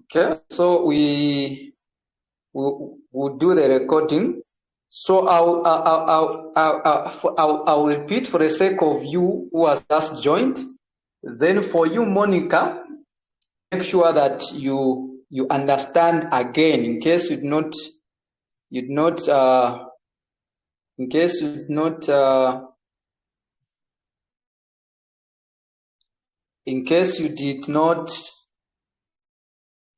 Okay, so we'll do the recording. So I'll repeat for the sake of you who has just joined. Then for you, Monica, make sure that you understand again in case in case you did not,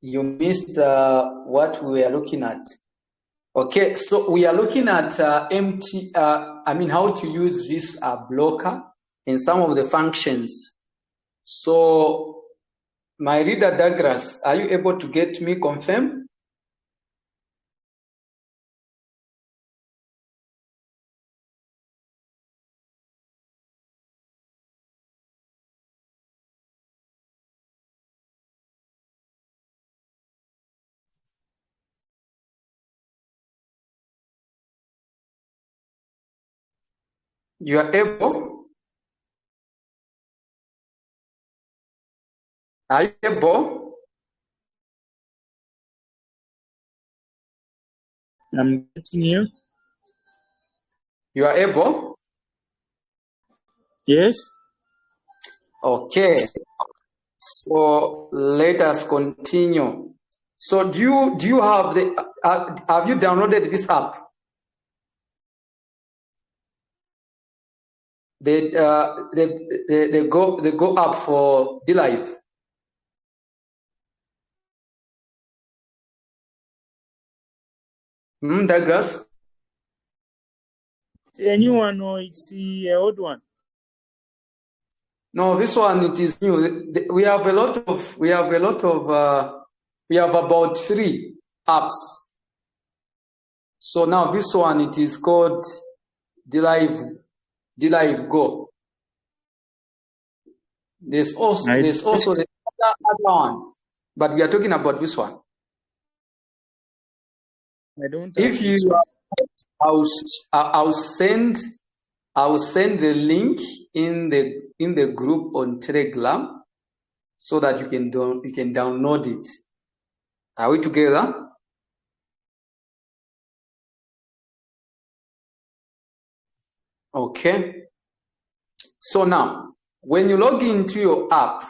you missed what we were looking at. Okay, so we are looking at how to use this blocker in some of the functions. So my reader Douglas, are you able to get me confirm? You are able? Are you able? I'm getting you. You are able? Yes. Okay. So let us continue. So do you have have you downloaded this app? The Go app for Deriv. Douglas? A new one or it's the old one? No, this one it is new. We have about 3 apps. So now this one it is called Deriv Go. There's also the other one, but we are talking about this one. I don't. If you, I'll send the link in the group on Telegram so that you can download it. Are we together? Okay. So now, when you log into your app,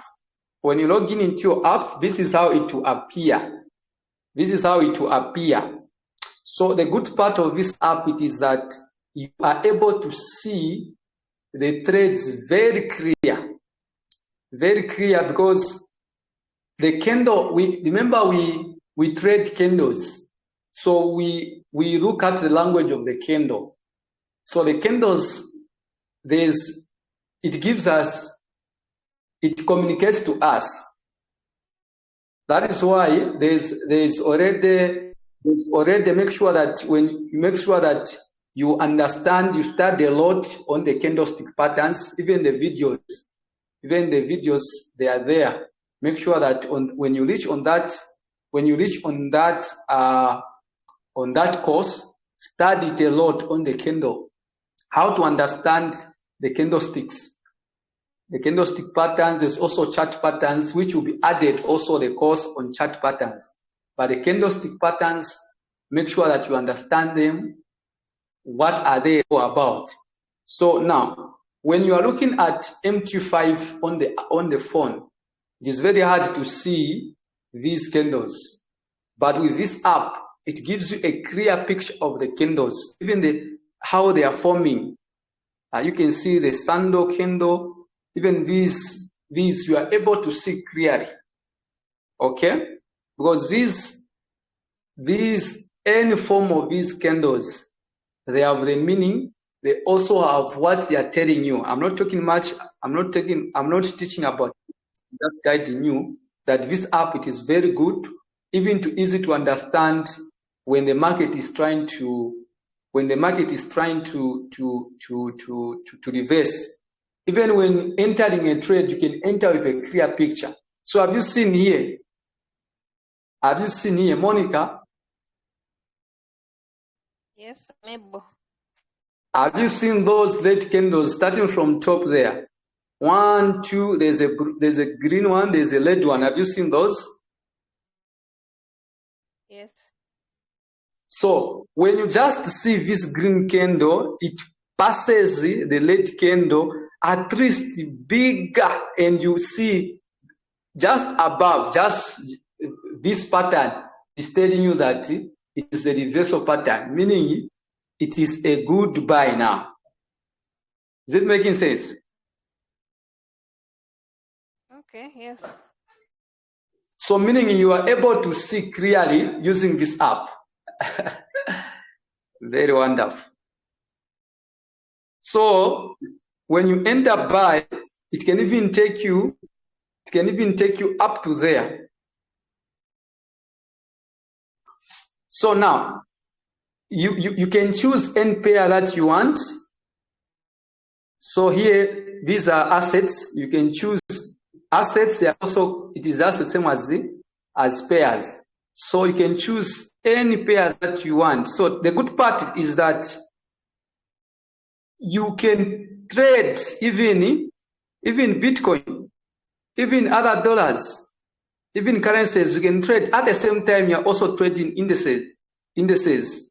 this is how it will appear. So the good part of this app it is that you are able to see the trades very clear, because the candle, we trade candles. So we look at the language of the candle. So the candles, it communicates to us. That is why there's already make sure that you understand, you study a lot on the candlestick patterns, even the videos they are there. Make sure that when you reach on that course, study it a lot on the candle, how to understand the candlesticks. The candlestick patterns, there's also chart patterns, which will be added also the course on chart patterns. But the candlestick patterns, make sure that you understand them. What are they all about? So now, when you are looking at MT5 on the phone, it is very hard to see these candles. But with this app, it gives you a clear picture of the candles, even how they are forming. You can see the sandal candle. Even these you are able to see clearly. Okay? Because any form of these candles, they have the meaning. They also have what they are telling you. I'm not teaching about, just guiding you that this app, it is very good, even easy to understand when the market is trying to reverse. Even when entering a trade, you can enter with a clear picture. So have you seen here, Monica? Yes, I'm able. Have you seen those red candles starting from top there? 1, 2, there's a green one, there's a red one. Have you seen those? Yes. So when you just see this green candle, it passes the red candle at least bigger, and you see just above, just this pattern is telling you that it is a reversal pattern, meaning it is a good buy now. Is it making sense? Okay, yes. So meaning you are able to see clearly using this app. Very wonderful. So when you enter buy, it can even take you up to there. So now you can choose any pair that you want. So here these are assets. You can choose assets. They are also, it is just the same as pairs. So you can choose any pairs that you want. So the good part is that you can trade even Bitcoin, even other dollars, even currencies. You can trade at the same time. You're also trading indices.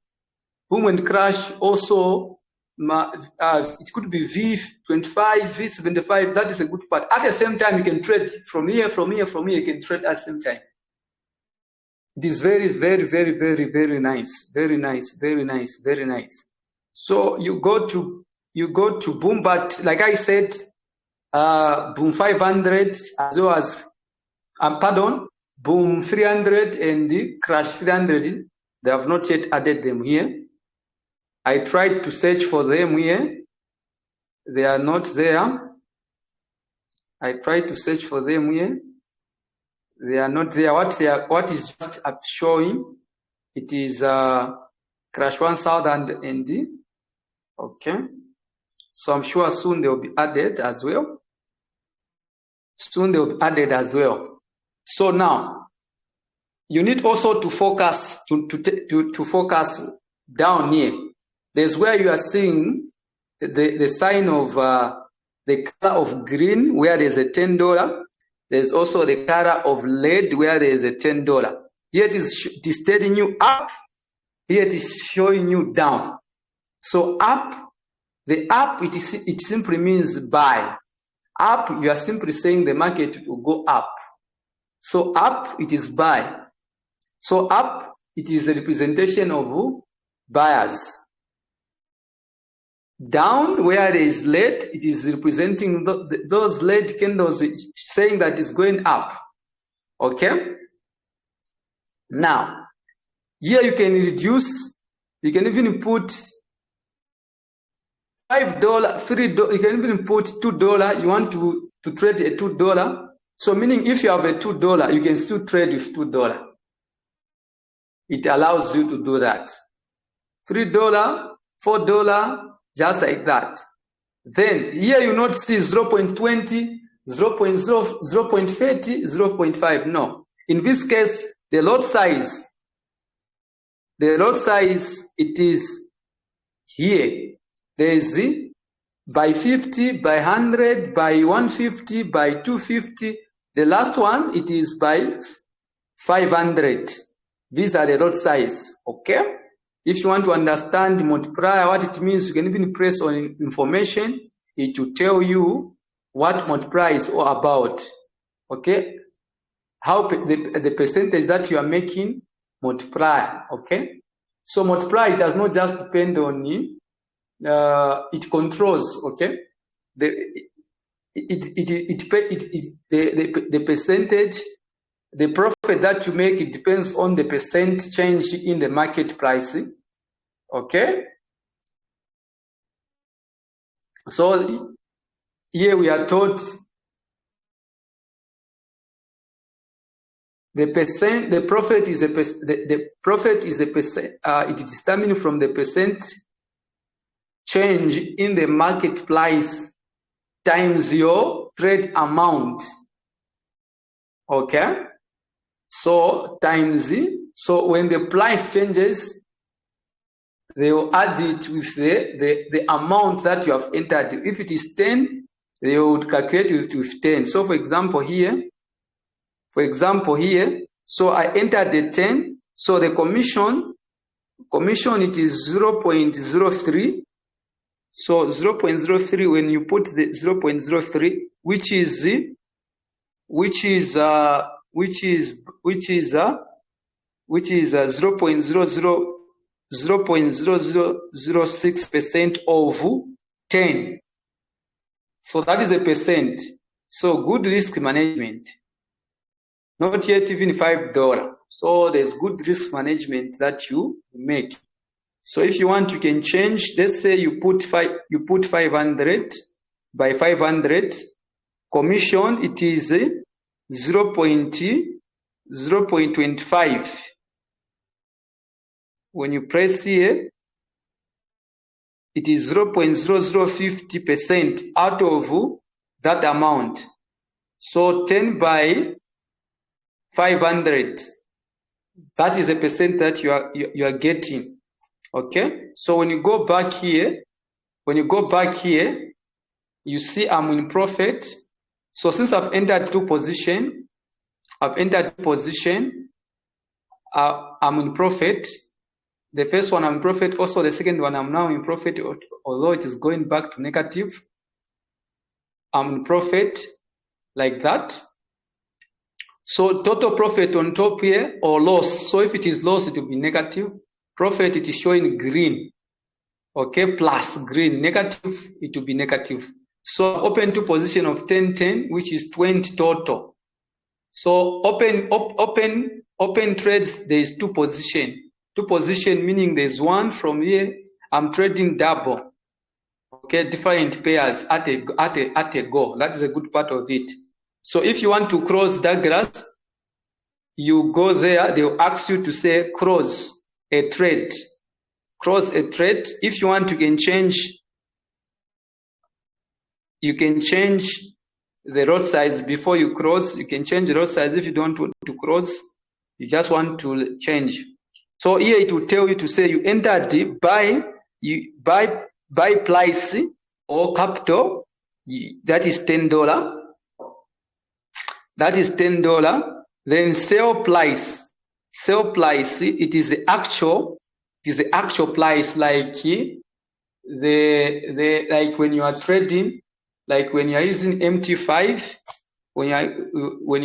Boom and crash also. It could be V25, V75. That is a good part. At the same time, you can trade from here. You can trade at the same time. It is very, very, very, very, very nice. Very nice. Very nice. Very nice. So you go to Boom, but like I said, Boom 500 as well as Boom 300 and the Crash 300. They have not yet added them here. I tried to search for them here. They are not there. I tried to search for them here. They are not there. What is just showing? It is Crash 1000 and the, okay. So I'm sure soon they will be added as well. So now you need also to focus to focus down here. There's where you are seeing the sign of the color of green where there's a $10. There's also the color of red where there is a $10. Here it is telling you up. Here it is showing you down. So up, the up, it simply means buy. Up, you are simply saying the market will go up. So up, it is buy. So up, it is a representation of buyers. Down, where there is lead, it is representing those lead candles, saying that it's going up. Okay? Now, here you can reduce, you can even put $5, $3, you can even put $2. You want to trade a $2. So meaning if you have a $2, you can still trade with $2. It allows you to do that. $3, $4, just like that. Then here you not see 0.20, 0.0, 0.30, 0.5. No. In this case, the lot size, it is here. There is by 50, by 100, by 150, by 250. The last one, it is by 500. These are the lot size. Okay? If you want to understand multiplier, what it means, you can even press on information. It will tell you what multiplier is all about. Okay? How the percentage that you are making multiplier. Okay? So multiplier does not just depend on it controls. Okay? The percentage, the profit that you make, it depends on the percent change in the market price. Okay? So here we are taught the profit is a percent, it is determined from the percent change in the market price times your trade amount. Okay? So times, so when the price changes, they will add it with the amount that you have entered. If it is 10, they would calculate it with 10. So for example here, so I entered the 10. So the commission it is 0.03. So 0.03, when you put the 0.03, which is 0.0006% of 10. So that is a percent. So good risk management. Not yet even $5. So there's good risk management that you make. So if you want, you can change. Let's say you put 500 by 500. Commission, it is 0.25. When you press here, it is 0.0050% out of that amount. So 10 by 500. That is a percent that you are getting. Okay. So when you go back here, you see I'm in profit. So since I've entered two position, I'm in profit. The first one I'm in profit, also the second one I'm now in profit, although it is going back to negative. I'm in profit like that. So total profit on top here, or loss. So if it is loss, it will be negative. Profit, it is showing green. Okay, plus green. Negative, it will be negative. So open to position of 10, which is 20 total. So open trades, there is two position. Two position meaning there's one from here. I'm trading double. Okay, different pairs at a go. That is a good part of it. So if you want to cross that grass, you go there. They will ask you to say cross a trade. Cross a trade. If you want, you can change the road size before you cross. You can change the road size if you don't want to cross. You just want to change. So here it will tell you to say you entered the buy price or capital. That is $10. That is $10. Then sell price. Sell price. It is the actual price, like like when you are trading, like when you are using MT5, when you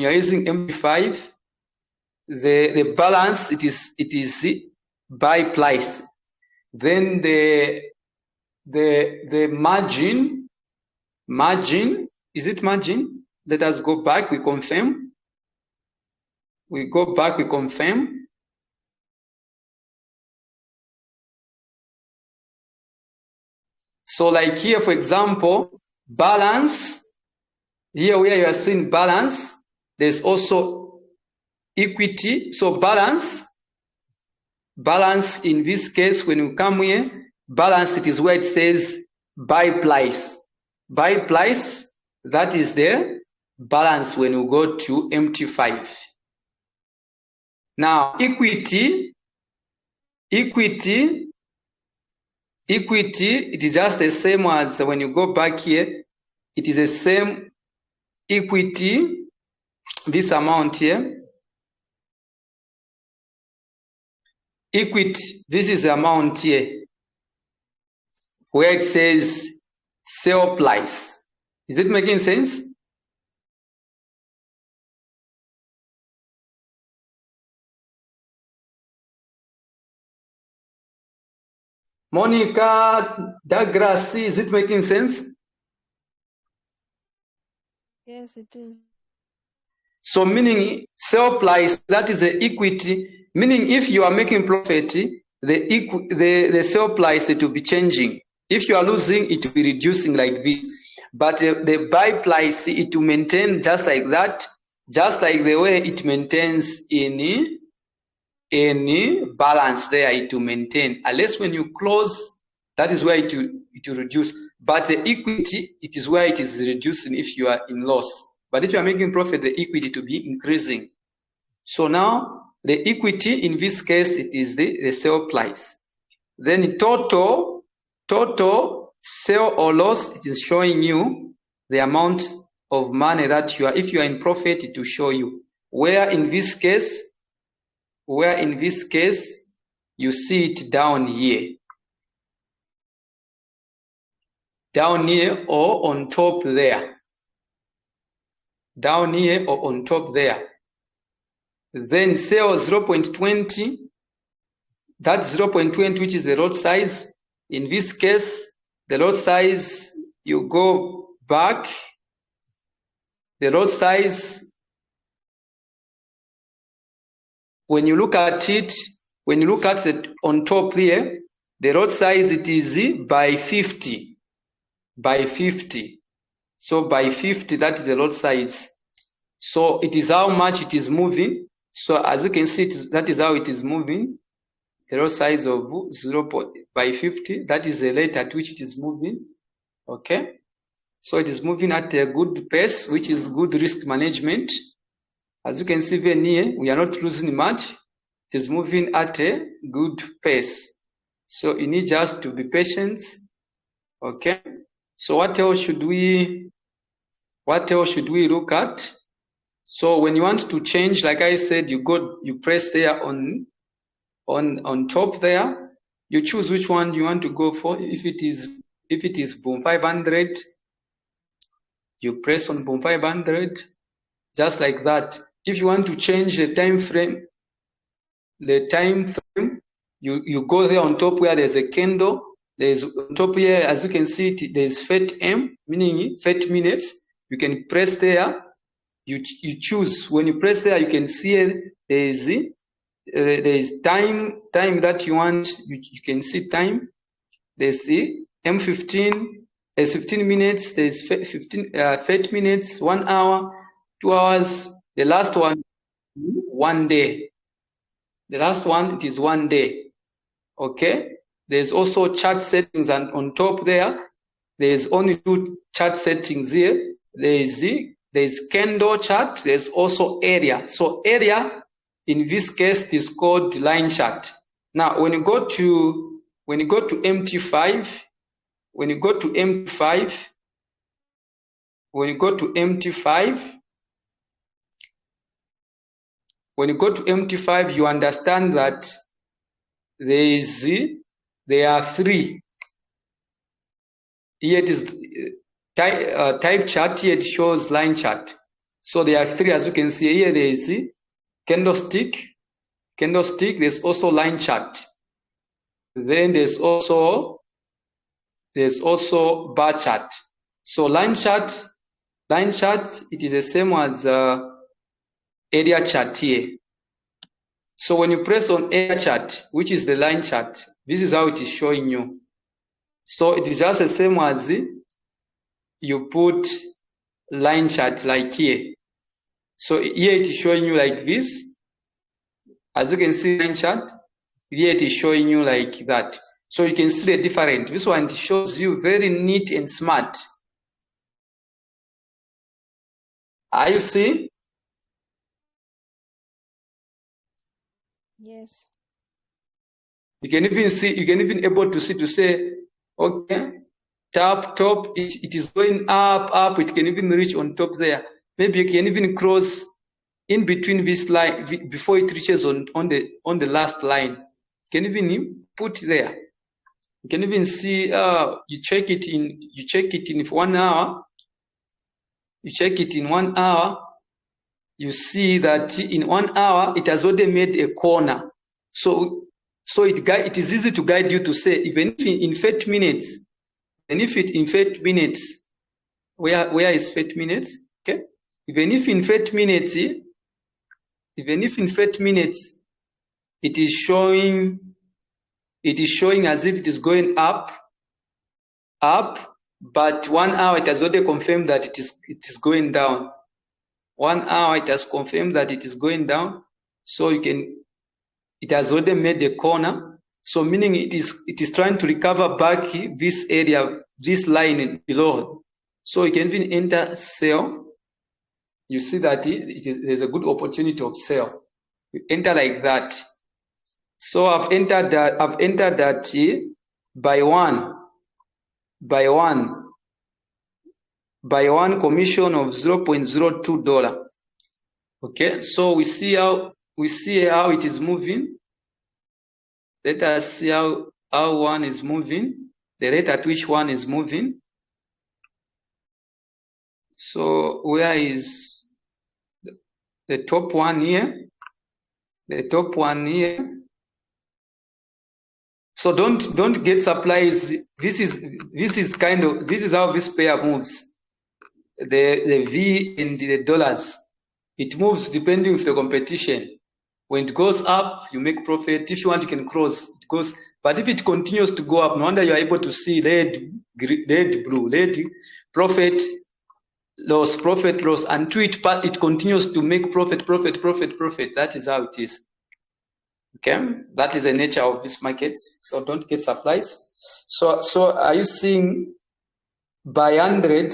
are using MT5, the balance, it is buy price. Then the margin, is it margin? Let us go back, we confirm. We go back, we confirm. So like here, for example, balance, here where you are seeing balance, there's also equity. So balance in this case, when you come here, balance, it is where it says buy price. Buy price, that is the balance when you go to MT5. Now, equity, it is just the same as when you go back here. It is the same equity, this amount here. Equity, this is the amount here, where it says sell price. Is it making sense? Monica, Douglas, is it making sense? Yes, it is. So meaning sell price, that is the equity, meaning if you are making profit, the sell price, it will be changing. If you are losing, it will be reducing like this. But the buy price, it will maintain just like that, just like the way it maintains any balance there, it will maintain. Unless when you close, that is where it will reduce. But the equity, it is where it is reducing if you are in loss. But if you are making profit, the equity to be increasing. So now the equity in this case, it is the sell price. Then total sell or loss, it is showing you the amount of money that you are. If you are in profit, it will show you. Where in this case, where in this case, you see it down here. Down here or on top there. Down here or on top there. Then sell 0.20. That's 0.20, which is the lot size. In this case, the lot size, you go back. The lot size, when you look at it, when you look at it on top here, the lot size, it is by 50. By 50. So by 50, that is the lot size. So it is how much it is moving. So as you can see, that is how it is moving. The lot size of 0 by 50, that is the rate at which it is moving. Okay. So it is moving at a good pace, which is good risk management. As you can see even here, we are not losing much. It is moving at a good pace. So you need just to be patient. Okay. So what else should we look at? So when you want to change, like I said, you press there on top there, you choose which one you want to go for. If it is boom 500, you press on boom 500, just like that. If you want to change the time frame, you go there on top where there's a candle. There's on top here, as you can see, there's FAT-M, meaning 30 minutes. You can press there. You choose. When you press there, you can see there's time that you want. You can see time. There's the M15. There's 15 minutes. There's 30 minutes, 1 hour, 2 hours. The last one, 1 day. The last one, it is 1 day. Okay. There's also chart settings, and on top there, there's only 2 chart settings here. There's candle chart. There's also area. So area, in this case, is called line chart. Now, when you go to MT5, when you go to MT5, you understand that there are 3. Here it is type chart. Here it shows line chart. So there are 3, as you can see here. There is candlestick. There's also line chart. Then there's also bar chart. So line chart, it is the same as area chart here. So when you press on area chart, which is the line chart, this is how it is showing you. So it is just the same as you put line chart like here. So here it is showing you like this. As you can see, line chart, here it is showing you like that. So you can see the difference. This one shows you very neat and smart. Are you seeing? Yes. You can even able to see, to say, okay, top, it is going up, it can even reach on top there. Maybe you can even cross in between this line before it reaches on the last line. You can even put there. You can even see, you check it in 1 hour. You check it in 1 hour. You see that in 1 hour, it has already made a corner. So it is easy to guide you to say, even if in 30 minutes, and if it in 30 minutes, where is 30 minutes? Okay. Even if in 30 minutes, it is showing as if it is going up, but 1 hour it has already confirmed that it is going down. 1 hour it has confirmed that it is going down. So it has already made a corner. So meaning it is trying to recover back this area, this line below. So you can even enter sell. You see that there's a good opportunity of sell. You enter like that. So I've entered that by one commission of $0.02. Okay, so we see how we see how it is moving. Let us see how one is moving, the rate at which one is moving. So where is the top one here? The top one here. So don't get surprised. This is how this pair moves. The V and the dollars. It moves depending with the competition. When it goes up, you make profit. If you want, you can cross. It goes, but if it continues to go up, no wonder you are able to see red, blue, red, profit, loss, until it continues to make profit. That is how it is. Okay, that is the nature of these markets. So don't get surprised. So are you seeing by 100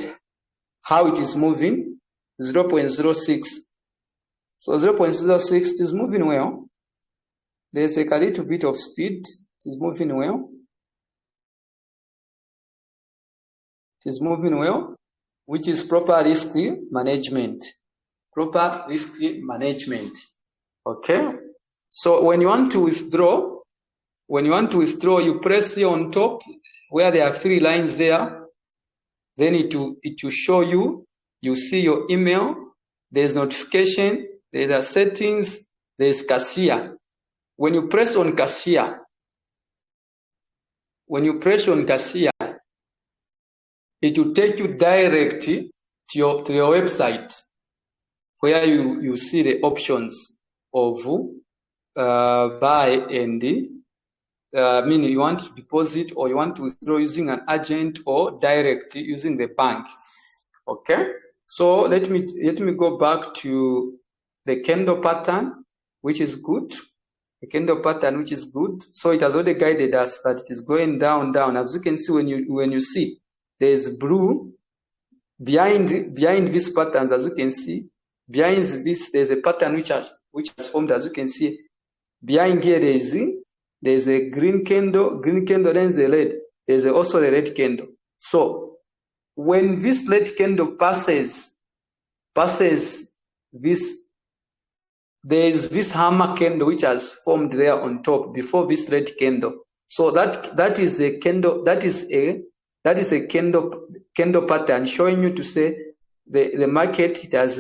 how it is moving? 0.06. So 0.06 is moving well. There's a little bit of speed. It is moving well. It is moving well, which is proper risk management. Proper risk management. Okay. So when you want to withdraw, you press here on top where there are 3 lines there. Then it will show you. You see your email. There's notification. There are settings. There's cashier. When you press on cashier, it will take you direct to your website where you see the options of buy and meaning you want to deposit or you want to withdraw using an agent or direct using the bank. Okay, so let me go back to the candle pattern, which is good. The candle pattern, which is good. So it has already guided us that it is going down. As you can see, when you see there's blue behind these patterns. As you can see, behind this there's a pattern which has formed. As you can see, behind here there's a green candle, then there's a red. There's also a red candle. So when this red candle passes this, there is this hammer candle which has formed there on top before this red candle. So that is a candle. That is a candle pattern showing you to say the market, it has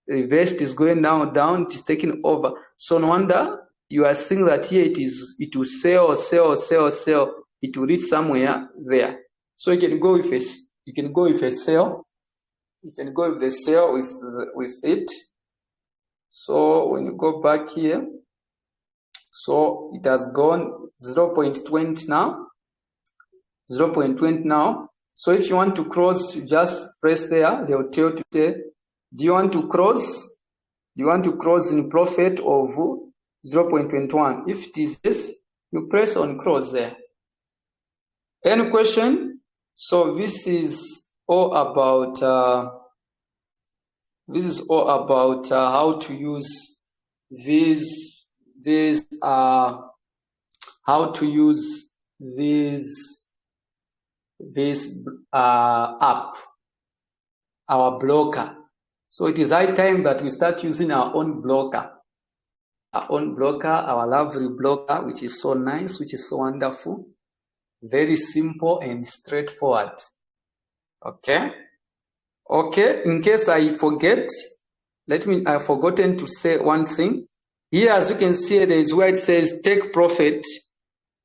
reversed, is going down, it is taking over. So no wonder you are seeing that here it will sell. It will reach somewhere there. So you can go with a sell. You can go with the sell with it. So when you go back here, so it has gone 0.20 now. 0.20 now. So if you want to cross, you just press there. They will tell you today, do you want to cross? Do you want to cross in profit of 0.21? If it is yes, you press on cross there. Any question? So this is all about how to use this app, our blocker. So it is high time that we start using our own blocker. Our lovely blocker, which is so nice, which is so wonderful, very simple and straightforward. Okay. In case I forget, I've forgotten to say one thing. Here, as you can see, there is where it says take profit.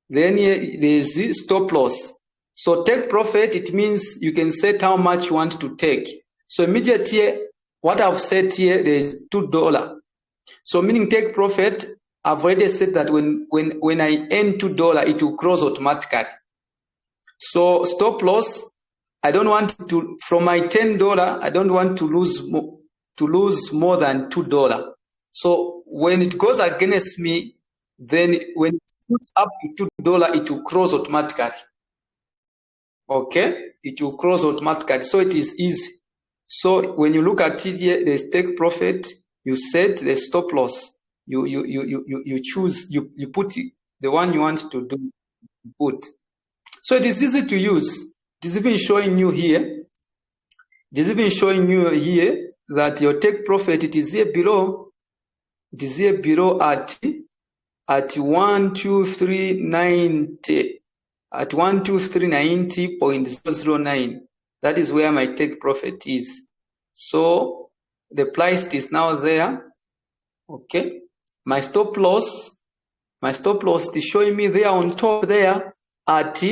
Then here there is stop loss. So take profit, it means you can set how much you want to take. So immediately, what I've set here, there is $2. So meaning take profit, I've already said that when I earn $2, it will cross automatically. So stop loss, I don't want to, from my $10, I don't want to lose more than $2. So when it goes against me, then when it shoots up to $2, it will cross automatically. Okay, it will cross automatically. So it is easy. So when you look at it here, there's take profit. You set the stop loss. You choose. You put the one you want to do. Put. So it is easy to use. It is even showing you here. It is even showing you here that your take profit, it is here below. It is here below at 12390. At 12390.009. That is where my take profit is. So the price is now there. Okay. My stop loss is showing me there on top there at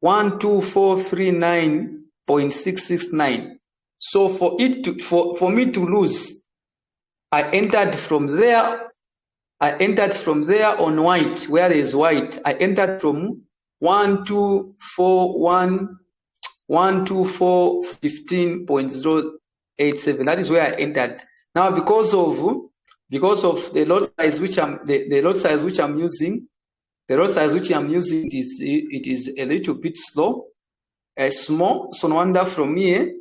12439.669. So for me to lose, I entered from there on white, where there is white. I entered from 12415.087. That is where I entered. Now because of the lot size which the lot size which I'm using, it is a little bit slow, small. So no wonder from here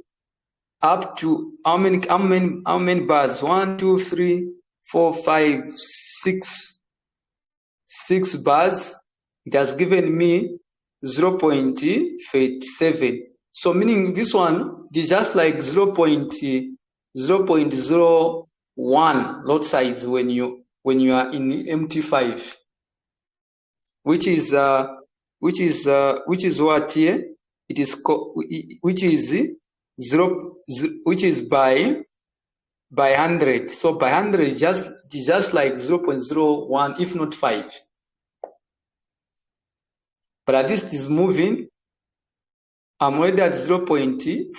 up to how many bars? 1, 2, 3, 4, 5, 6 bars. It has given me 0.37. So meaning this one is just like 0.01 lot size when you are in MT5, which is what here it is which is by 100. So by 100 is just like 0.01, if not 5. But at least it's moving. I'm already at 0.40.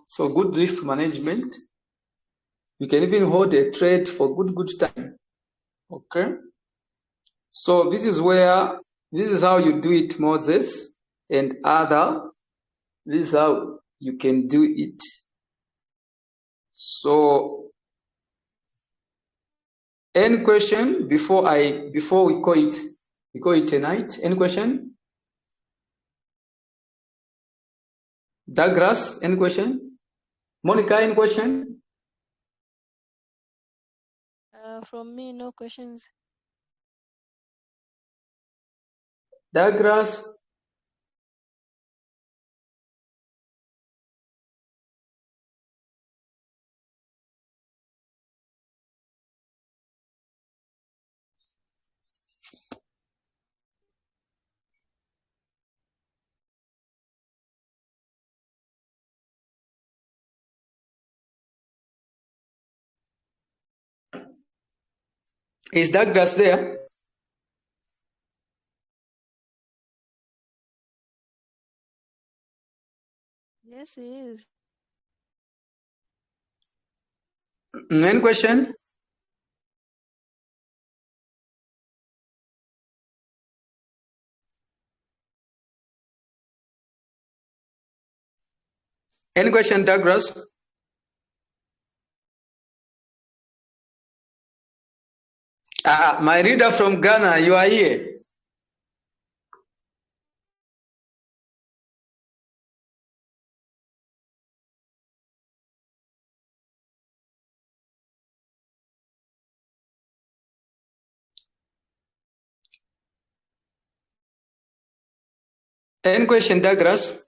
So good risk management. You can even hold a trade for good time. Okay. So this is how you do it, Moses and other. This is how you can do it. So any question before we call it a night? Any question? Douglas, any question? Monica, any question? From me, no questions. Douglas? Is Douglas there? Yes, he is. Any question? Any question, Douglas? My reader from Ghana, you are here. Any question, Douglas?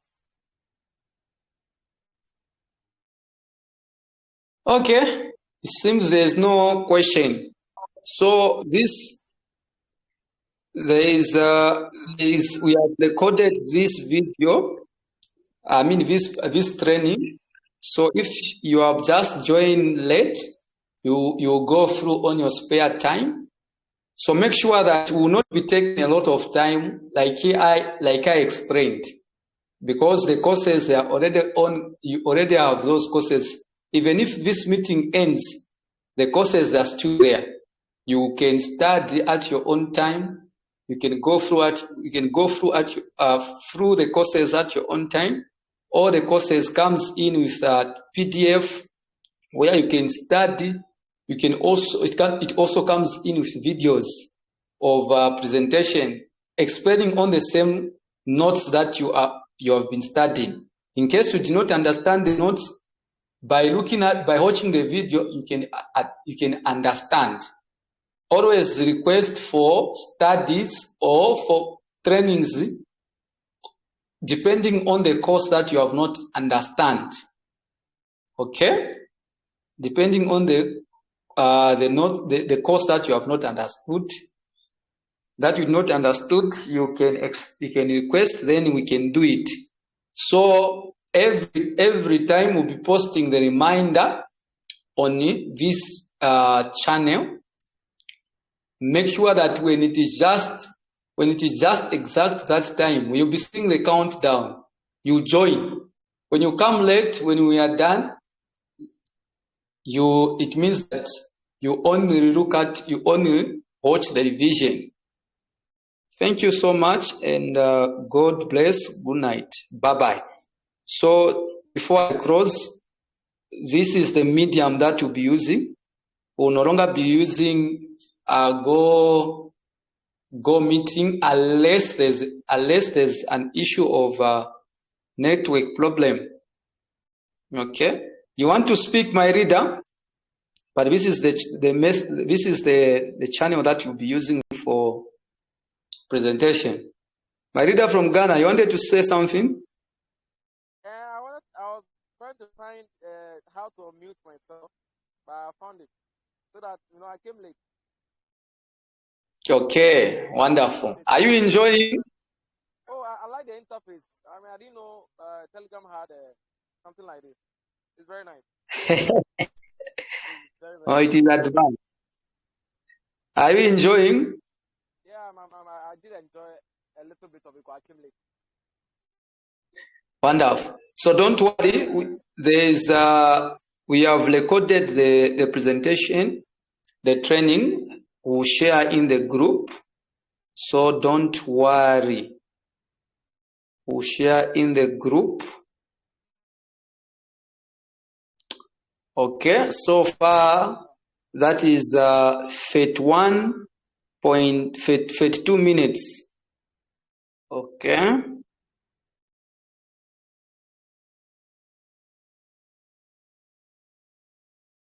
Okay. It seems there's no question. So we have recorded this video. I mean this training. So if you have just joined late, you go through on your spare time. So make sure that you will not be taking a lot of time, like I explained, because the courses are already on. You already have those courses. Even if this meeting ends, the courses are still there. You can study at your own time. You can go through through the courses at your own time. All the courses comes in with a PDF where you can study. You can also it also comes in with videos of presentation explaining on the same notes that you have been studying. In case you do not understand the notes, by watching the video, you can understand. Always request for studies or for trainings depending on the course that you have not understand. Okay? Depending on the the course that you have not understood, you can request, then we can do it. So every time we'll be posting the reminder on this channel. Make sure that when it is just exact that time, you'll be seeing the countdown. You join. When you come late, when we are done, it means that you only watch the revision. Thank you so much, and God bless. Good night. Bye-bye. So before I close, this is the medium that you'll be using. We'll no longer be using Go meeting unless there's an issue of network problem. Okay, you want to speak, my reader, but this is the channel that you'll be using for presentation. My reader from Ghana, you wanted to say something? I was trying to find how to unmute myself, but I found it, so that I came late. Okay, wonderful. Are you enjoying? Oh, I like the interface. I mean, I didn't know Telegram had something like this. It's very nice. Oh, it is advanced. Are you enjoying? Yeah, I did enjoy a little bit of it, but I came late. Wonderful. So don't worry. We have recorded the presentation, the training. We'll share in the group. So don't worry. We'll share in the group. Okay. So far, that is 32 minutes. Okay.